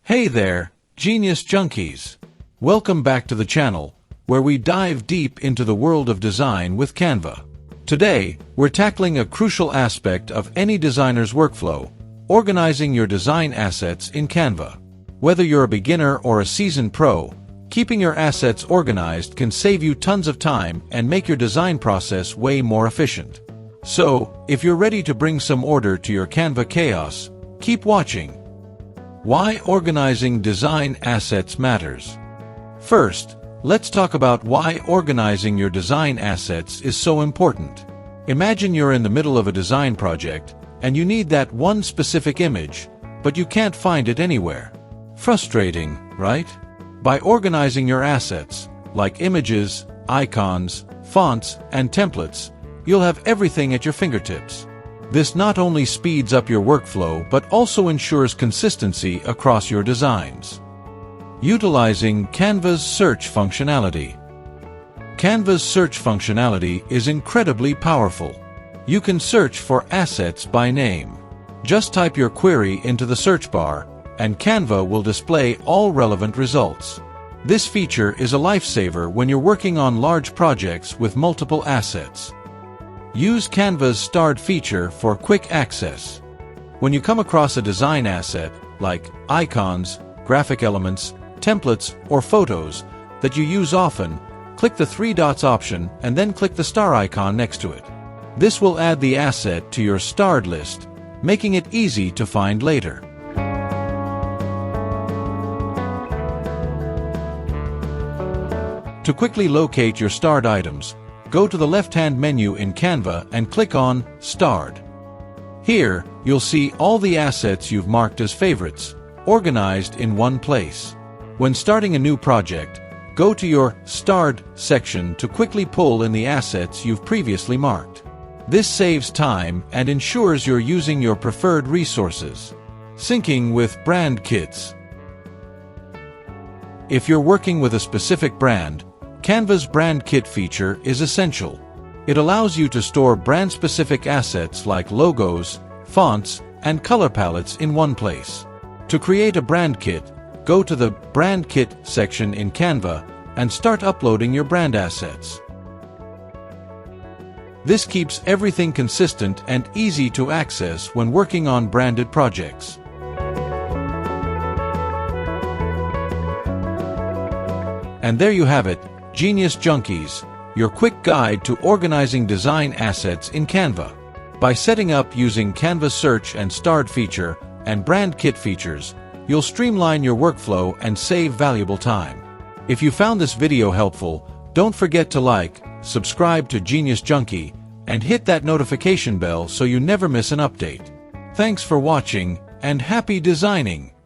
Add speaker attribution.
Speaker 1: Hey there, Genius Junkies! Welcome back to the channel, where we dive deep into the world of design with Canva. Today, we're tackling a crucial aspect of any designer's workflow, organizing your design assets in Canva. Whether you're a beginner or a seasoned pro, keeping your assets organized can save you tons of time and make your design process way more efficient. So, if you're ready to bring some order to your Canva chaos, keep watching. Why organizing design assets matters. First, let's talk about why organizing your design assets is so important. Imagine you're in the middle of a design project, and you need that one specific image, but you can't find it anywhere. Frustrating, right? By organizing your assets, like images, icons, fonts, and templates, you'll have everything at your fingertips. This not only speeds up your workflow but also ensures consistency across your designs. Utilizing Canva's search functionality. Canva's search functionality is incredibly powerful. You can search for assets by name. Just type your query into the search bar, and Canva will display all relevant results. This feature is a lifesaver when you're working on large projects with multiple assets. Use Canva's starred feature for quick access. When you come across a design asset, like icons, graphic elements, templates, or photos, that you use often, click the three dots option and then click the star icon next to it. This will add the asset to your starred list, making it easy to find later. To quickly locate your starred items, go to the left-hand menu in Canva and click on Starred. Here, you'll see all the assets you've marked as favorites, organized in one place. When starting a new project, go to your Starred section to quickly pull in the assets you've previously marked. This saves time and ensures you're using your preferred resources. Syncing with brand kits. If you're working with a specific brand, Canva's brand kit feature is essential. It allows you to store brand-specific assets like logos, fonts, and color palettes in one place. To create a brand kit, go to the Brand Kit section in Canva and start uploading your brand assets. This keeps everything consistent and easy to access when working on branded projects. And there you have it, Genius Junkies, your quick guide to organizing design assets in Canva. By setting up using Canva Search and Starred feature and Brand Kit features, you'll streamline your workflow and save valuable time. If you found this video helpful, don't forget to like, subscribe to Genius Junkie, and hit that notification bell so you never miss an update. Thanks for watching, and happy designing!